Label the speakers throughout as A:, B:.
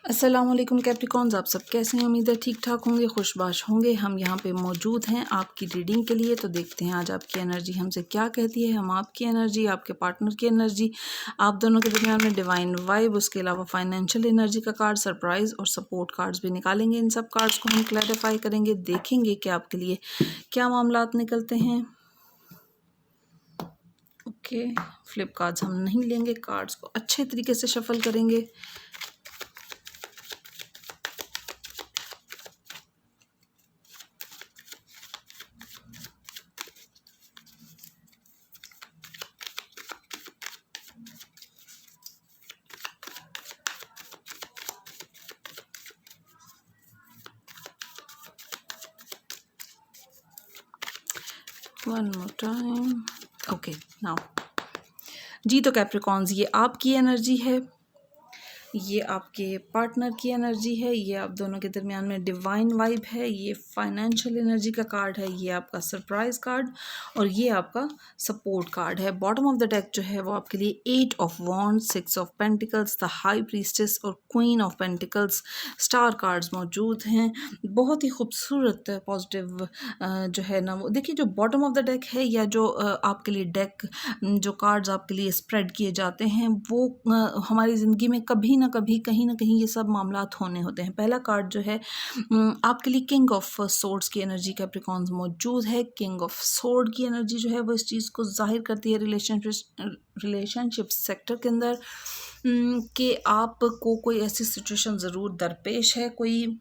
A: अस्सलाम वालेकुम कैप्रिकॉन्स, आप सब कैसे हैं? उम्मीद है ठीक ठाक होंगे, खुशबाश होंगे। हम यहाँ पे मौजूद हैं आपकी रीडिंग के लिए। तो देखते हैं आज आपकी एनर्जी हमसे क्या कहती है। हम आपकी एनर्जी, आपके पार्टनर की एनर्जी, आप दोनों के दरमियान में डिवाइन वाइब, उसके अलावा फाइनेंशियल एनर्जी का कार्ड, सरप्राइज़ और सपोर्ट कार्ड्स भी निकालेंगे। इन सब कार्ड्स को हम क्लैरिफाई करेंगे, देखेंगे कि आपके लिए क्या मामलात निकलते हैं। ओके, फ्लिप कार्ड्स हम नहीं लेंगे, कार्ड्स को अच्छे तरीके से शफल करेंगे। One more time. Okay now जी, तो कैप्रिकॉन्स, ये आपकी एनर्जी है, ये आपके पार्टनर की एनर्जी है, ये आप दोनों के दरमियान में डिवाइन वाइब है, ये फाइनेंशियल एनर्जी का कार्ड है, ये आपका सरप्राइज कार्ड और ये आपका सपोर्ट कार्ड है। बॉटम ऑफ द डेक जो है वो आपके लिए 8 of wands, 6 of pentacles, the high priestess और queen of pentacles star cards मौजूद हैं। बहुत ही खूबसूरत पॉजिटिव जो है ना, वो देखिए, जो बॉटम ऑफ द डेक है या जो आपके लिए डेक, जो कार्ड्स आपके लिए स्प्रेड किए जाते हैं, वो हमारी ज़िंदगी में कभी ना कभी, कहीं ना कहीं ये सब मामलात होने होते हैं। पहला कार्ड जो है आपके लिए किंग ऑफ सोर्ड्स की एनर्जी कैप्रिकॉन्स मौजूद है। किंग ऑफ सोर्ड की एनर्जी जो है वो इस चीज़ को जाहिर करती है रिलेशनशिप सेक्टर के अंदर कि आपको कोई ऐसी सिचुएशन ज़रूर दरपेश है, कोई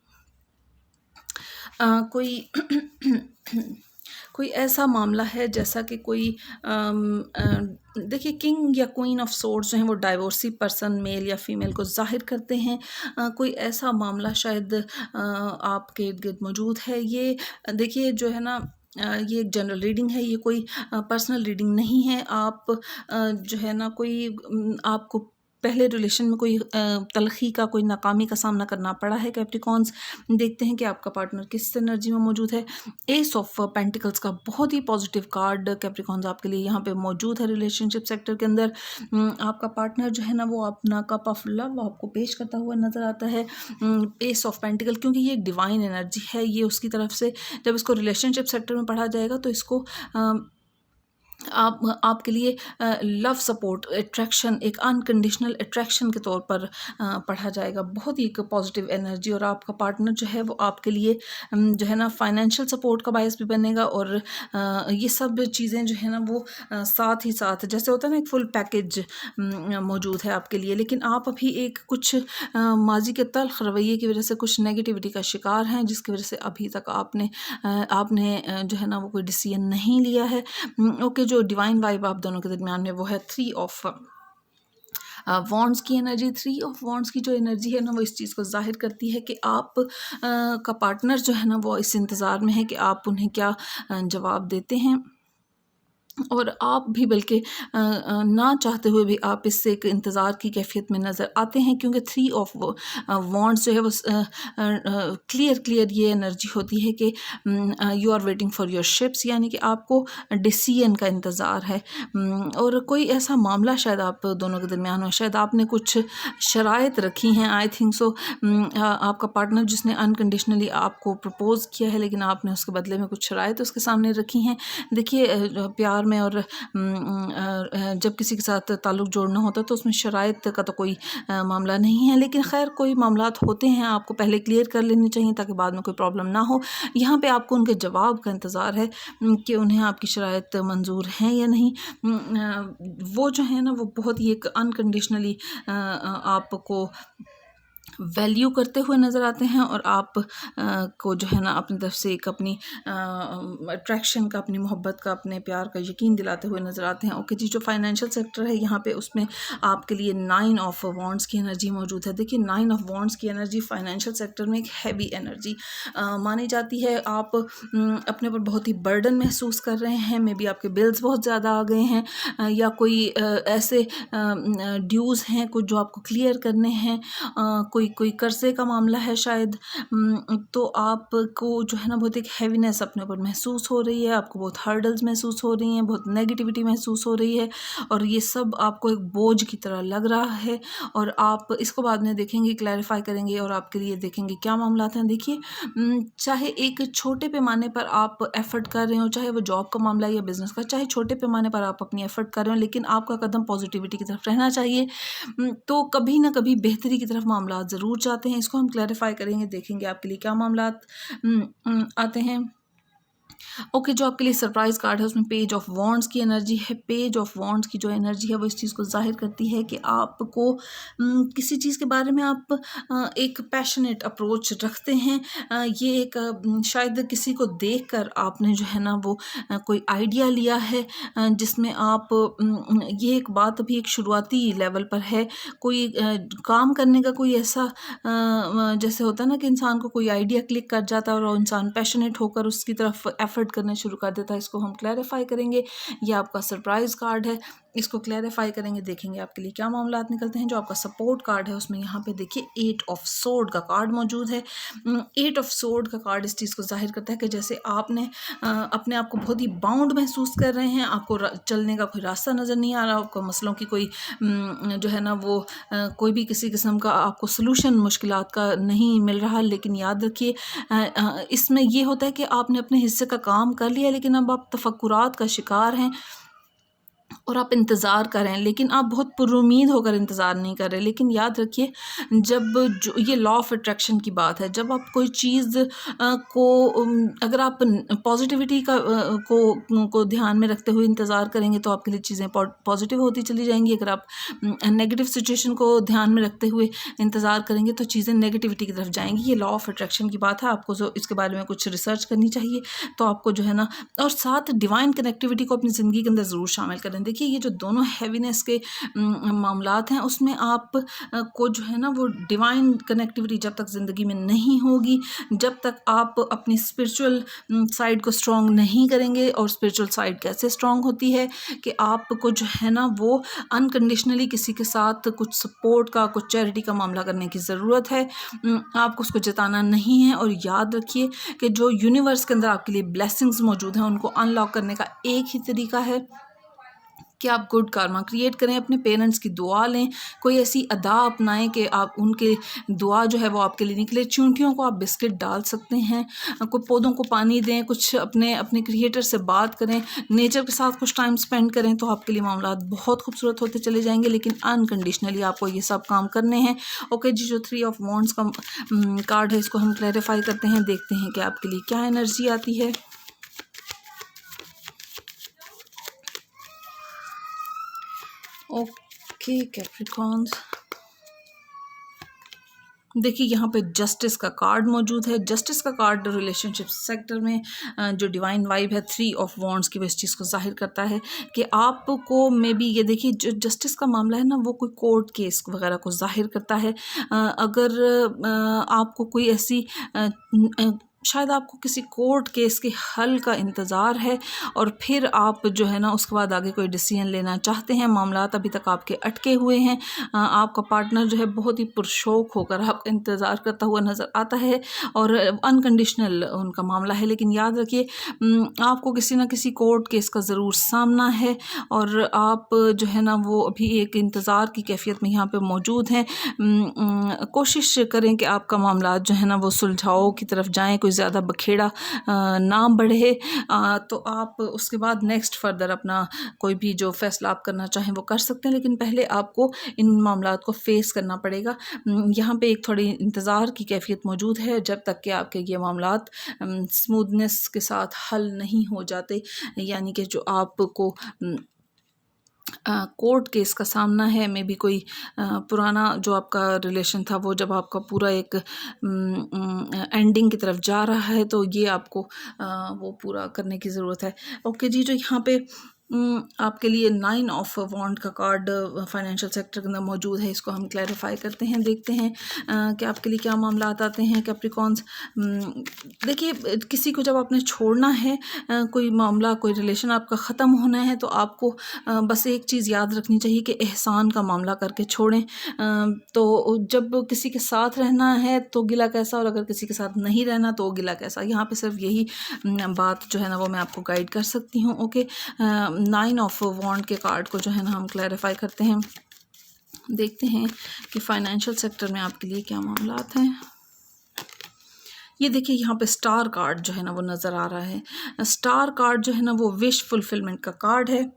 A: कोई ऐसा मामला है जैसा कि कोई देखिए, किंग या क्वीन ऑफ सोर्ड्स जो हैं वो डाइवोर्सी पर्सन, मेल या फीमेल को जाहिर करते हैं। कोई ऐसा मामला शायद आपके इर्द गिर्द मौजूद है। ये देखिए जो है ना, ये एक जनरल रीडिंग है, ये कोई पर्सनल रीडिंग नहीं है। आप जो है ना, कोई आपको पहले रिलेशन में कोई तलखी का, कोई नाकामी का सामना करना पड़ा है कैप्रिकॉन्स। देखते हैं कि आपका पार्टनर किस एनर्जी में मौजूद है। एस ऑफ पेंटिकल्स का बहुत ही पॉजिटिव कार्ड कैप्रिकॉन्स आपके लिए यहाँ पे मौजूद है। रिलेशनशिप सेक्टर के अंदर आपका पार्टनर जो है ना, वो अपना कप ऑफ लव आपको पेश करता हुआ नज़र आता है। एस ऑफ पेंटिकल, क्योंकि ये एक डिवाइन एनर्जी है, ये उसकी तरफ से जब इसको रिलेशनशिप सेक्टर में पढ़ा जाएगा तो इसको आपके लिए लव सपोर्ट अट्रैक्शन, एक अनकंडीशनल अट्रैक्शन के तौर पर पढ़ा जाएगा। बहुत ही एक पॉजिटिव एनर्जी। और आपका पार्टनर जो है वो आपके लिए जो है ना, फाइनेंशियल सपोर्ट का बायस भी बनेगा। और ये सब चीज़ें जो है ना, वो साथ ही साथ, जैसे होता है ना, एक फुल पैकेज मौजूद है आपके लिए। लेकिन आप अभी एक कुछ माजी के तल्ख रवैये की वजह से कुछ नेगेटिविटी का शिकार हैं, जिसकी वजह से अभी तक आपने जो है ना, वो कोई डिसीजन नहीं लिया है। ओके, जो डिवाइन वाइब आप दोनों के दरमियान में वो है 3 ऑफ वॉन्ड्स की एनर्जी। 3 ऑफ वॉन्ड्स की जो एनर्जी है ना, वो इस चीज़ को जाहिर करती है कि आप का पार्टनर जो है ना, वो इस इंतज़ार में है कि आप उन्हें क्या जवाब देते हैं। और आप भी बल्कि ना चाहते हुए भी आप इससे एक इंतज़ार की कैफियत में नज़र आते हैं, क्योंकि 3 ऑफ वॉन्ड्स जो है वो क्लियर ये एनर्जी होती है कि you are waiting for your ships, यानी कि आपको डिसीजन का इंतज़ार है। और कोई ऐसा मामला शायद आप दोनों के दरमियान हो, शायद आपने कुछ शराइत रखी हैं, आई थिंक सो। आपका पार्टनर जिसने अनकंडीशनली आपको प्रपोज़ किया है, लेकिन आपने उसके बदले में कुछ शराइत उसके सामने रखी हैं। देखिए, प्यार में और जब किसी के साथ ताल्लुक़ जोड़ना होता है तो उसमें शराइत का तो कोई मामला नहीं है, लेकिन खैर कोई मामलात होते हैं, आपको पहले क्लियर कर लेने चाहिए ताकि बाद में कोई प्रॉब्लम ना हो। यहाँ पे आपको उनके जवाब का इंतज़ार है कि उन्हें आपकी शराइत मंजूर हैं या नहीं। वो जो है ना, वो बहुत ही एक अनकंडीशनली आपको वैल्यू करते हुए नज़र आते हैं। और आप को जो है ना, अपनी तरफ से एक अपनी अट्रैक्शन का, अपनी मोहब्बत का, अपने प्यार का यकीन दिलाते हुए नज़र आते हैं। ओके जी, जो फाइनेंशियल सेक्टर है यहाँ पे, उसमें आपके लिए 9 ऑफ वॉन्ड्स की एनर्जी मौजूद है। देखिए, 9 ऑफ वॉन्ड्स की एनर्जी फाइनेंशियल सेक्टर में एक हैवी एनर्जी मानी जाती है। आप अपने ऊपर बहुत ही बर्डन महसूस कर रहे हैं, मे बी आपके बिल्स बहुत ज़्यादा आ गए हैं, या कोई ऐसे ड्यूज़ हैं कुछ जो आपको क्लियर करने हैं, कोई कोई कर्जे का मामला है शायद, तो आपको जो है ना बहुत एक हैवीनेस अपने ऊपर महसूस हो रही है, आपको बहुत हर्डल्स महसूस हो रही हैं, बहुत नेगेटिविटी महसूस हो रही है, और ये सब आपको एक बोझ की तरह लग रहा है। और आप इसको बाद में देखेंगे, क्लैरिफाई करेंगे और आपके लिए देखेंगे क्या मामला हैं। देखिए, चाहे एक छोटे पैमाने पर आप एफ़र्ट कर रहे हो, चाहे वो जॉब का मामला है या बिज़नेस का, चाहे छोटे पैमाने पर आप अपनी एफ़र्ट कर रहे हो, लेकिन आपका कदम पॉजिटिविटी की तरफ रहना चाहिए। तो कभी ना कभी बेहतरी की तरफ मामलात ज़रूर जाते हैं। इसको हम क्लैरिफाई करेंगे, देखेंगे आपके लिए क्या मामलात आते हैं। ओके, जो आपके लिए सरप्राइज कार्ड है उसमें पेज ऑफ वॉन्ड्स की एनर्जी है। पेज ऑफ वॉन्ड्स की जो एनर्जी है वो इस चीज़ को जाहिर करती है कि आपको किसी चीज़ के बारे में आप एक पैशनेट अप्रोच रखते हैं। ये एक शायद किसी को देखकर आपने जो है ना वो कोई आइडिया लिया है, जिसमें आप ये एक बात अभी एक शुरुआती लेवल पर है। कोई काम करने का कोई ऐसा जैसे होता है ना कि इंसान को कोई आइडिया क्लिक कर जाता है और वो इंसान पैशनेट होकर उसकी तरफ एफर्ट करने शुरू कर देता है। इसको हम क्लैरिफाई करेंगे। ये आपका सरप्राइज कार्ड है, इसको क्लैरिफाई करेंगे, देखेंगे आपके लिए क्या मामलात निकलते हैं। जो आपका सपोर्ट कार्ड है उसमें यहाँ पे देखिए 8 ऑफ सोर्ड का कार्ड मौजूद है। 8 ऑफ सोर्ड का कार्ड इस चीज़ को जाहिर करता है कि जैसे आपने अपने आप को बहुत ही बाउंड महसूस कर रहे हैं, आपको चलने का कोई रास्ता नज़र नहीं आ रहा, आपको मसलों की कोई जो है ना वो कोई भी किसी किस्म का आपको सलूशन मुश्किलात का नहीं मिल रहा। लेकिन याद रखिए, इसमें ये होता है कि आपने अपने हिस्से का काम कर लिया, लेकिन अब आप तफक्कुरात का शिकार हैं और आप इंतज़ार कर रहे हैं, लेकिन आप बहुत पुरुमीद होकर इंतज़ार नहीं कर रहे। लेकिन याद रखिए, जब जो ये लॉ ऑफ अट्रैक्शन की बात है, जब आप कोई चीज़ को अगर आप पॉजिटिविटी को ध्यान में रखते हुए इंतज़ार करेंगे तो आपके लिए चीज़ें पॉजिटिव होती चली जाएंगी। अगर आप नेगेटिव सिचुएशन को ध्यान में रखते हुए इंतज़ार करेंगे तो चीज़ें नेगेटिविटी की तरफ जाएंगी। ये लॉ ऑफ अट्रैक्शन की बात है। आपको जो इसके बारे में कुछ रिसर्च करनी चाहिए, तो आपको जो है ना, और साथ डिवाइन कनेक्टिविटी को अपनी ज़िंदगी के अंदर ज़रूर शामिल करें। देखिए, ये जो दोनों हैवीनेस के मामलात हैं उसमें आप को जो है ना वो डिवाइन कनेक्टिविटी जब तक ज़िंदगी में नहीं होगी, जब तक आप अपनी स्पिरिचुअल साइड को स्ट्रॉन्ग नहीं करेंगे। और स्पिरिचुअल साइड कैसे स्ट्रॉन्ग होती है कि आपको जो है ना वो अनकंडीशनली किसी के साथ कुछ सपोर्ट का, कुछ चैरिटी का मामला करने की ज़रूरत है। आपको उसको जताना नहीं है। और याद रखिए कि जो यूनिवर्स के अंदर आपके लिए ब्लेसिंग्स मौजूद हैं उनको अनलॉक करने का एक ही तरीका है कि आप गुड कार्मा क्रिएट करें, अपने पेरेंट्स की दुआ लें, कोई ऐसी अदा अपनाएं कि आप उनके दुआ जो है वो आपके लिए निकले। चींटियों को आप बिस्किट डाल सकते हैं, कोई पौधों को पानी दें, कुछ अपने क्रिएटर से बात करें, नेचर के साथ कुछ टाइम स्पेंड करें, तो आपके लिए मामला बहुत खूबसूरत होते चले जाएंगे। लेकिन अनकंडीशनली आपको ये सब काम करने हैं। ओके जी, जो 3 ऑफ वॉन्ड्स का कार्ड है इसको हम क्लैरिफाई करते हैं, देखते हैं कि आपके लिए क्या एनर्जी आती है। ओके कैप्रिकॉन्स, देखिए यहाँ पे जस्टिस का कार्ड मौजूद है। जस्टिस का कार्ड रिलेशनशिप सेक्टर में जो डिवाइन वाइब है 3 ऑफ वॉन्ड्स की, वो इस चीज़ को जाहिर करता है कि आपको मे बी, ये देखिए जो जस्टिस का मामला है ना वो कोई कोर्ट केस वगैरह को जाहिर करता है। अगर आपको कोई ऐसी शायद आपको किसी कोर्ट केस के हल का इंतज़ार है और फिर आप जो है ना उसके बाद आगे कोई डिसीजन लेना चाहते हैं, मामलात अभी तक आपके अटके हुए हैं। आपका पार्टनर जो है बहुत ही पुरशौक होकर आपका इंतज़ार करता हुआ नज़र आता है और अनकंडीशनल उनका मामला है। लेकिन याद रखिए, आपको किसी ना किसी कोर्ट केस का ज़रूर सामना है और आप जो है ना वो अभी एक इंतज़ार की कैफियत में यहाँ पे मौजूद हैं। कोशिश करें कि आपका मामला जो है ना वो सुलझाओ की तरफ जाएँ, कोई ज़्यादा बखेड़ा ना बढ़े, तो आप उसके बाद नेक्स्ट फर्दर अपना कोई भी जो फैसला आप करना चाहें वो कर सकते हैं। लेकिन पहले आपको इन मामलात को फेस करना पड़ेगा। यहाँ पे एक थोड़ी इंतज़ार की कैफियत मौजूद है जब तक कि आपके ये मामलात स्मूथनेस के साथ हल नहीं हो जाते। यानी कि जो आपको कोर्ट केस का सामना है, मे बी कोई पुराना जो आपका रिलेशन था वो जब आपका पूरा एक एंडिंग की तरफ जा रहा है, तो ये आपको वो पूरा करने की ज़रूरत है। ओके जी, जो यहाँ पे आपके लिए 9 ऑफ वॉन्ड का कार्ड फाइनेंशियल सेक्टर के अंदर मौजूद है। इसको हम क्लैरिफाई करते हैं, देखते हैं कि आपके लिए क्या मामला आते हैं कैप्रिकॉन्स। देखिए, किसी को जब आपने छोड़ना है, कोई मामला, कोई रिलेशन आपका ख़त्म होना है, तो आपको बस एक चीज़ याद रखनी चाहिए कि एहसान का मामला करके छोड़ें। तो जब किसी के साथ रहना है तो गिला कैसा, और अगर किसी के साथ नहीं रहना तो गिला कैसा। यहाँ पे सिर्फ यही बात जो है ना वो मैं आपको गाइड कर सकती हूँ। ओके, 9 ऑफ वॉन्ड के कार्ड को जो है ना हम क्लैरिफाई करते हैं, देखते हैं कि फाइनेंशियल सेक्टर में आपके लिए क्या मामलात हैं। ये देखिए, यहाँ पे स्टार कार्ड जो है ना वो नज़र आ रहा है। स्टार कार्ड जो है ना वो विश फुलफिलमेंट का कार्ड है।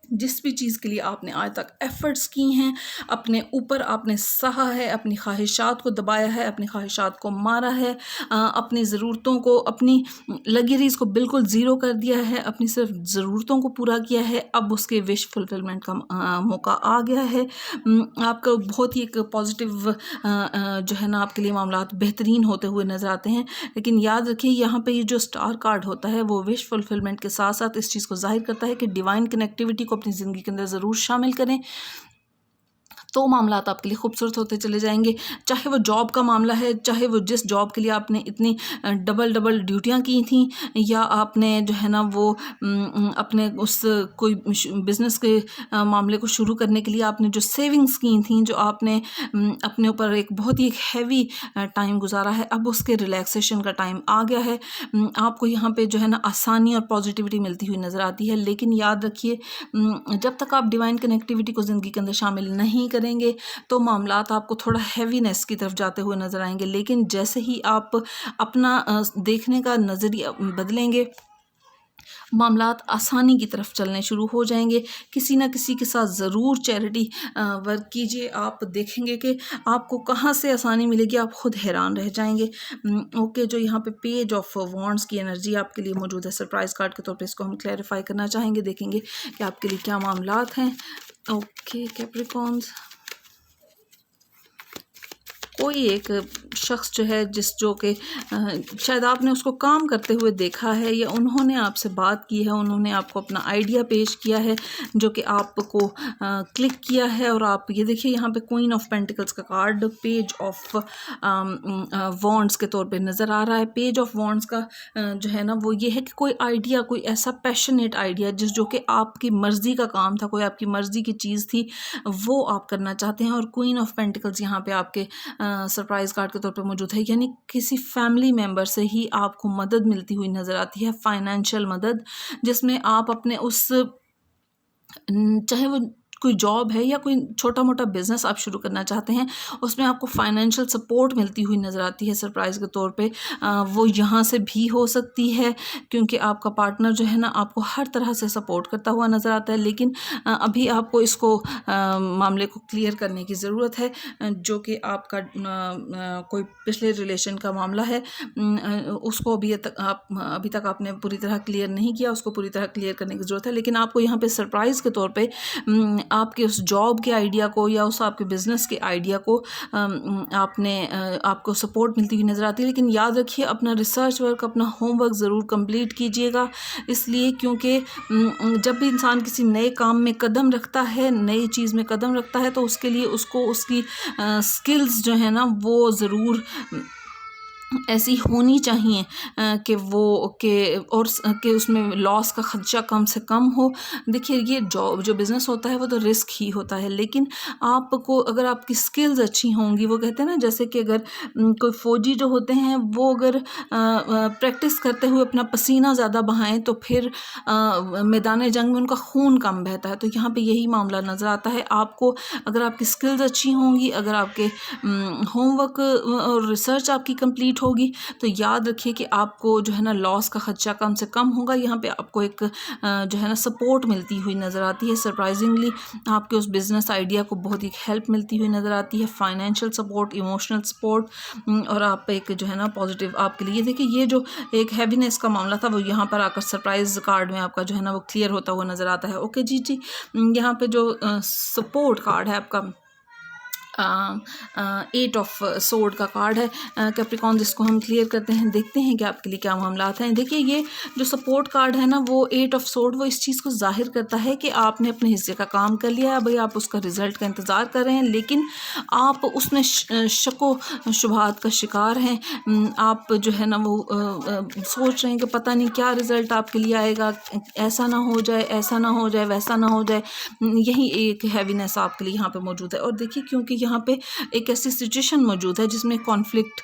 A: जिस भी चीज़ के लिए आपने आज तक एफ़र्ट्स की हैं, अपने ऊपर आपने सहा है, अपनी ख्वाहिशात को दबाया है, अपनी ख्वाहिशात को मारा है, अपनी ज़रूरतों को, अपनी लग्जरीज़ को बिल्कुल ज़ीरो कर दिया है, अपनी सिर्फ ज़रूरतों को पूरा किया है। अब उसके विश फुलफिलमेंट का मौका आ गया है। आपका बहुत ही एक पॉजिटिव जो है ना आपके लिए मामलात बेहतरीन होते हुए नज़र आते हैं। लेकिन याद रखिए, यहाँ पे ये जो स्टार कार्ड होता है वो विश फुलफिलमेंट के साथ साथ इस चीज़ को ज़ाहिर करता है कि डिवाइन कनेक्टिविटी को अपनी ज़िंदगी के अंदर ज़रूर शामिल करें, तो मामलात आपके लिए खूबसूरत होते चले जाएंगे। चाहे वो जॉब का मामला है, चाहे वो जिस जॉब के लिए आपने इतनी डबल ड्यूटियाँ की थी, या आपने जो है ना वो अपने उस कोई बिज़नेस के मामले को शुरू करने के लिए आपने जो सेविंग्स की थी, जो आपने अपने ऊपर एक बहुत ही हैवी टाइम गुजारा है, अब उसके रिलैक्सेशन का टाइम आ गया है। आपको यहाँ पे जो है ना आसानी और पॉजिटिविटी मिलती हुई नज़र आती है। लेकिन याद रखिए, जब तक आप डिवाइन कनेक्टिविटी को ज़िंदगी के अंदर शामिल नहीं करेंगे तो मामलात आपको थोड़ा हैवीनेस की तरफ जाते हुए नज़र आएंगे। लेकिन जैसे ही आप अपना देखने का नज़रिया बदलेंगे, मामलात आसानी की तरफ चलने शुरू हो जाएंगे। किसी ना किसी के साथ ज़रूर चैरिटी वर्क कीजिए, आप देखेंगे कि आपको कहाँ से आसानी मिलेगी, आप खुद हैरान रह जाएंगे। ओके, जो यहाँ पे पेज ऑफ वॉन्ड्स की एनर्जी आपके लिए मौजूद है सरप्राइज़ कार्ड के तौर पे, इसको हम क्लैरिफाई करना चाहेंगे, देखेंगे कि आपके लिए क्या मामलात हैं। ओके कैप्रिकॉन्स, कोई एक शख्स जो है जो कि शायद आपने उसको काम करते हुए देखा है, या उन्होंने आपसे बात की है, उन्होंने आपको अपना आइडिया पेश किया है जो कि आपको क्लिक किया है। और आप ये देखिए, यहाँ पे क्वीन ऑफ पेंटिकल्स का कार्ड पेज ऑफ वॉन्ड्स के तौर पे नज़र आ रहा है। पेज ऑफ वॉन्ड्स का जो है ना वो ये है कि कोई आइडिया, कोई ऐसा पैशनेट आइडिया जो कि आपकी मर्ज़ी का काम था, कोई आपकी मर्ज़ी की चीज़ थी, वो आप करना चाहते हैं। और क्वीन ऑफ पेंटिकल्स यहाँ पे आपके सरप्राइज़ कार्ड के तौर पे मौजूद है, यानी किसी फैमिली मेम्बर से ही आपको मदद मिलती हुई नज़र आती है, फाइनेंशियल मदद, जिसमें आप अपने उस, चाहे वो कोई जॉब है या कोई छोटा मोटा बिज़नेस आप शुरू करना चाहते हैं, उसमें आपको फाइनेंशियल सपोर्ट मिलती हुई नज़र आती है सरप्राइज़ के तौर पे। वो यहाँ से भी हो सकती है, क्योंकि आपका पार्टनर जो है ना आपको हर तरह से सपोर्ट करता हुआ नज़र आता है। लेकिन अभी आपको इसको मामले को क्लियर करने की ज़रूरत है, जो कि आपका कोई पिछले रिलेशन का मामला है, उसको अभी तक आपने पूरी तरह क्लियर नहीं किया, उसको पूरी तरह क्लियर करने की ज़रूरत है। लेकिन आपको यहाँ पे सरप्राइज़ के तौर पे आपके उस जॉब के आइडिया को या उस आपके बिज़नेस के आइडिया को आपको सपोर्ट मिलती हुई नज़र आती है। लेकिन याद रखिए, अपना रिसर्च वर्क, अपना होमवर्क ज़रूर कंप्लीट कीजिएगा, इसलिए क्योंकि जब भी इंसान किसी नए काम में कदम रखता है, नई चीज़ में कदम रखता है, तो उसके लिए उसको उसकी स्किल्स जो है ना वो ज़रूर ऐसी होनी चाहिए कि उसमें लॉस का खदशा कम से कम हो। देखिए, ये जो बिज़नेस होता है वो तो रिस्क ही होता है, लेकिन आपको अगर आपकी स्किल्स अच्छी होंगी, वो कहते हैं ना, जैसे कि अगर कोई फ़ौजी जो होते हैं वो अगर प्रैक्टिस करते हुए अपना पसीना ज़्यादा बहाएं तो फिर मैदान जंग में उनका खून कम बहता है। तो यहाँ पे यही मामला नज़र आता है। आपको अगर आपकी स्किल्स अच्छी होंगी, अगर आपके होमवर्क और रिसर्च आपकी कंप्लीट होगी, तो याद रखिए कि आपको जो है ना लॉस का खदशा कम से कम होगा। यहाँ पे आपको एक जो है ना सपोर्ट मिलती हुई नज़र आती है। सरप्राइजिंगली आपके उस बिज़नेस आइडिया को बहुत ही हेल्प मिलती हुई नज़र आती है, फाइनेंशियल सपोर्ट, इमोशनल सपोर्ट, और आप एक जो है ना पॉजिटिव आपके लिए। देखिए, ये जो एक हैवीनेस का मामला था वो यहाँ पर आकर सरप्राइज़ कार्ड में आपका जो है ना वो क्लियर होता हुआ नज़र आता है। ओके जी, यहाँ पे जो सपोर्ट कार्ड है आपका एट ऑफ सोर्ड का कार्ड है कैप्रिकॉन, जिसको हम क्लियर करते हैं, देखते हैं कि आपके लिए क्या मामलात हैं। देखिए ये जो सपोर्ट कार्ड है ना, वो एट ऑफ सोर्ड, वो इस चीज़ को जाहिर करता है कि आपने अपने हिस्से का काम कर लिया है, भाई आप उसका रिजल्ट का इंतज़ार कर रहे हैं, लेकिन आप उसमें शको शुबहात का शिकार हैं। आप जो है ना वो सोच रहे हैं कि पता नहीं क्या रिज़ल्ट आपके लिए आएगा, ऐसा ना हो जाए, ऐसा ना हो जाए, वैसा ना हो जाए। यही एक हैवीनेस आपके लिए यहाँ पे मौजूद है। और देखिए क्योंकि यहाँ पे एक ऐसी सिचुएशन मौजूद है जिसमें कॉन्फ्लिक्ट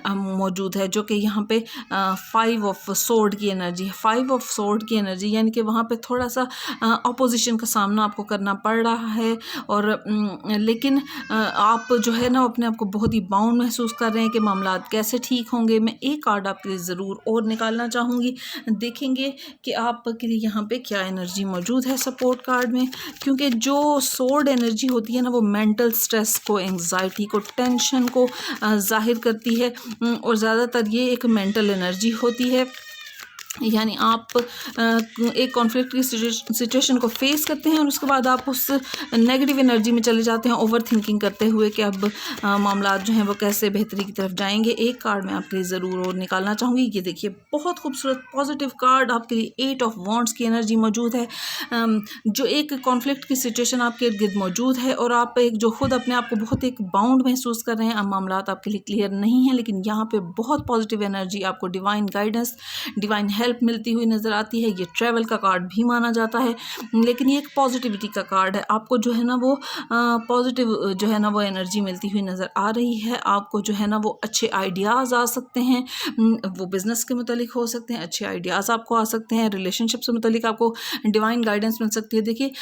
A: मौजूद है, जो कि यहाँ पे 5 ऑफ सोर्ड की एनर्जी है। 5 ऑफ सोर्ड की एनर्जी यानी कि वहाँ पे थोड़ा सा अपोजिशन का सामना आपको करना पड़ रहा है, और लेकिन आप जो है ना अपने आप को बहुत ही बाउंड महसूस कर रहे हैं कि मामलात कैसे ठीक होंगे। मैं एक कार्ड आपके लिए ज़रूर और निकालना चाहूँगी, देखेंगे कि आपके लिए यहाँ पे क्या एनर्जी मौजूद है सपोर्ट कार्ड में। क्योंकि जो सोर्ड एनर्जी होती है ना, वो मेंटल स्ट्रेस को, एंग्जाइटी को, टेंशन को जाहिर करती है, और ज़्यादातर ये एक मेंटल एनर्जी होती है। यानी आप एक कॉन्फ्लिक्ट की सिचुएशन को फेस करते हैं और उसके बाद आप उस नेगेटिव एनर्जी में चले जाते हैं, ओवर थिंकिंग करते हुए कि अब मामलात जो हैं वो कैसे बेहतरी की तरफ जाएंगे। एक कार्ड मैं आपके लिए ज़रूर और निकालना चाहूँगी। ये देखिए बहुत खूबसूरत पॉजिटिव कार्ड आपके लिए 8 ऑफ वॉन्ड्स की एनर्जी मौजूद है। जो एक कॉन्फ्लिक्ट की सिचुएशन आपके इर्द गिर्द मौजूद है, और आप एक जो खुद अपने आप को बहुत एक बाउंड महसूस कर रहे हैं, अब मामलात आपके लिए क्लियर नहीं है, लेकिन यहाँ पे बहुत पॉजिटिव एनर्जी, आपको डिवाइन गाइडेंस, डिवाइन हेल्प मिलती हुई नज़र आती है। ये ट्रैवल का कार्ड भी माना जाता है, लेकिन ये एक पॉजिटिविटी का कार्ड है। आपको जो है ना वो पॉजिटिव जो है ना वो एनर्जी मिलती हुई नज़र आ रही है। आपको जो है ना वो अच्छे आइडियाज़ आ सकते हैं, वो बिज़नेस के मुतालिक हो सकते हैं, अच्छे आइडियाज़ आपको आ सकते हैं, रिलेशनशिप से मुतालिक आपको डिवाइन गाइडेंस मिल सकती है। देखिए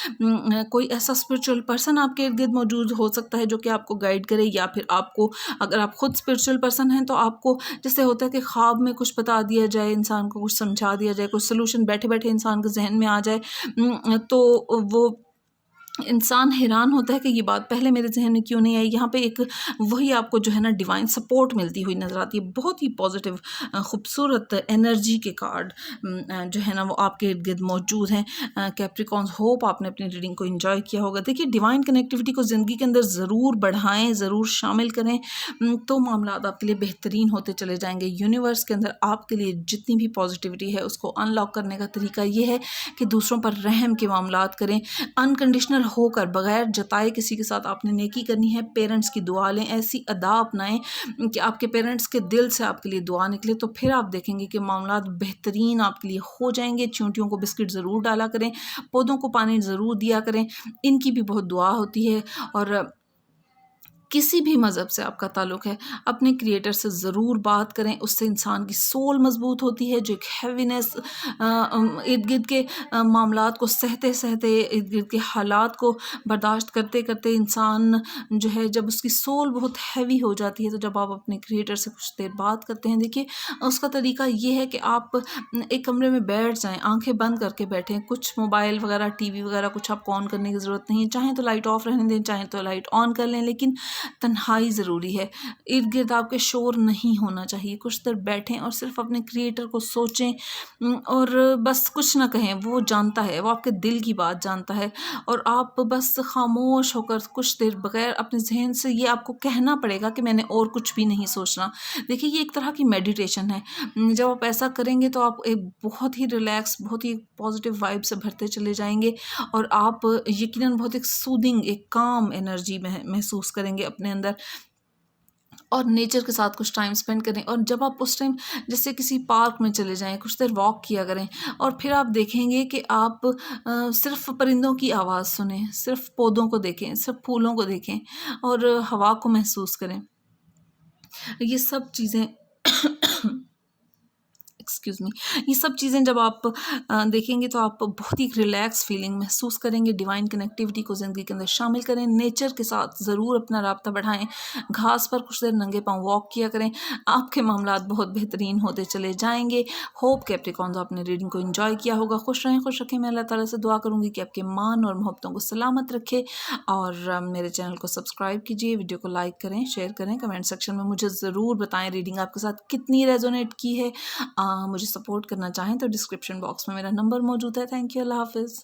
A: कोई ऐसा स्पिरिचुअल पर्सन आपके इर्द गिर्द मौजूद हो सकता है जो कि आपको गाइड करे, या फिर आपको, अगर आप खुद स्पिरिचुअल पर्सन हैं तो आपको जैसे होता है कि ख्वाब में कुछ बता दिया जाए, इंसान को कुछ समझा दिया जाए, कुछ सोल्यूशन बैठे बैठे इंसान के जहन में आ जाए, तो वो इंसान हैरान होता है कि ये बात पहले मेरे जहन में क्यों नहीं आई। यहाँ पे एक वही आपको जो है ना डिवाइन सपोर्ट मिलती हुई नज़र आती है। बहुत ही पॉजिटिव खूबसूरत एनर्जी के कार्ड जो है ना वो आपके इर्द गिर्द मौजूद हैं। कैप्रिकॉन्स, होप आपने अपनी रीडिंग को एंजॉय किया होगा। देखिए डिवाइन कनेक्टिविटी को ज़िंदगी के अंदर ज़रूर बढ़ाएं, ज़रूर शामिल करें, तो मामलात आपके लिए बेहतरीन होते चले जाएंगे। यूनिवर्स के अंदर आपके लिए जितनी भी पॉजिटिविटी है उसको अनलॉक करने का तरीका ये है कि दूसरों पर रहम के मामलात करें, अनकंडीशनल होकर, बगैर जताए किसी के साथ आपने नेकी करनी है। पेरेंट्स की दुआ लें, ऐसी अदा अपनाएं कि आपके पेरेंट्स के दिल से आपके लिए दुआ निकले, तो फिर आप देखेंगे कि मामलात बेहतरीन आपके लिए हो जाएंगे। चींटियों को बिस्किट ज़रूर डाला करें, पौधों को पानी ज़रूर दिया करें, इनकी भी बहुत दुआ होती है। और किसी भी मज़हब से आपका ताल्लुक़ है, अपने क्रिएटर से ज़रूर बात करें, उससे इंसान की सोल मज़बूत होती है। जो एक हैवीनेस इर्द गिर्द के मामलात को सहते सहते, इर्द गिर्द के हालात को बर्दाश्त करते करते इंसान जो है, जब उसकी सोल बहुत हैवी हो जाती है, तो जब आप अपने क्रिएटर से कुछ देर बात करते हैं, देखिए उसका तरीका ये है कि आप एक कमरे में बैठ जाएँ, आंखें बंद करके बैठें, कुछ मोबाइल वगैरह, टीवी वगैरह कुछ आपको ऑन करने की ज़रूरत नहीं है। चाहें तो लाइट ऑफ रहने दें, चाहें तो लाइट ऑन कर लें, लेकिन तन्हाई ज़रूरी है। इर्द गिर्द आपके शोर नहीं होना चाहिए। कुछ देर बैठें और सिर्फ अपने क्रिएटर को सोचें, और बस कुछ ना कहें, वो जानता है, वो आपके दिल की बात जानता है, और आप बस खामोश होकर कुछ देर बगैर अपने जहन से ये आपको कहना पड़ेगा कि मैंने और कुछ भी नहीं सोचना। देखिए ये एक तरह की मेडिटेशन है। जब आप ऐसा करेंगे तो आप एक बहुत ही रिलैक्स, बहुत ही पॉजिटिव वाइब से भरते चले जाएंगे, और आप यकीनन बहुत एक सूदिंग, एक काम एनर्जी महसूस करेंगे अपने अंदर। और नेचर के साथ कुछ टाइम स्पेंड करें, और जब आप उस टाइम जैसे किसी पार्क में चले जाएं, कुछ देर वॉक किया करें, और फिर आप देखेंगे कि आप सिर्फ परिंदों की आवाज़ सुनें, सिर्फ पौधों को देखें, सिर्फ फूलों को देखें, और हवा को महसूस करें। ये सब चीज़ें एक्सक्यूज़ मी, ये सब चीज़ें जब आप देखेंगे तो आप बहुत ही रिलैक्स फीलिंग महसूस करेंगे। डिवाइन कनेक्टिविटी को ज़िंदगी के अंदर शामिल करें, नेचर के साथ ज़रूर अपना राब्ता बढ़ाएं, घास पर कुछ देर नंगे पाँव वॉक किया करें, आपके मामलात बहुत बेहतरीन होते चले जाएंगे। होप कैप्रिकॉन्स आपने रीडिंग को एंजॉय किया होगा। खुश रहें, खुश रखें। मैं अल्लाह ताला से दुआ करूँगी कि आपके मान और मोहब्बतों को सलामत रखे, और मेरे चैनल को सब्सक्राइब कीजिए, वीडियो को लाइक करें, शेयर करें, कमेंट सेक्शन में मुझे ज़रूर बताएं रीडिंग आपके साथ कितनी रेजोनेट की है। मुझे सपोर्ट करना चाहें तो डिस्क्रिप्शन बॉक्स में मेरा नंबर मौजूद है। थैंक यू, अल्लाह हाफिज़।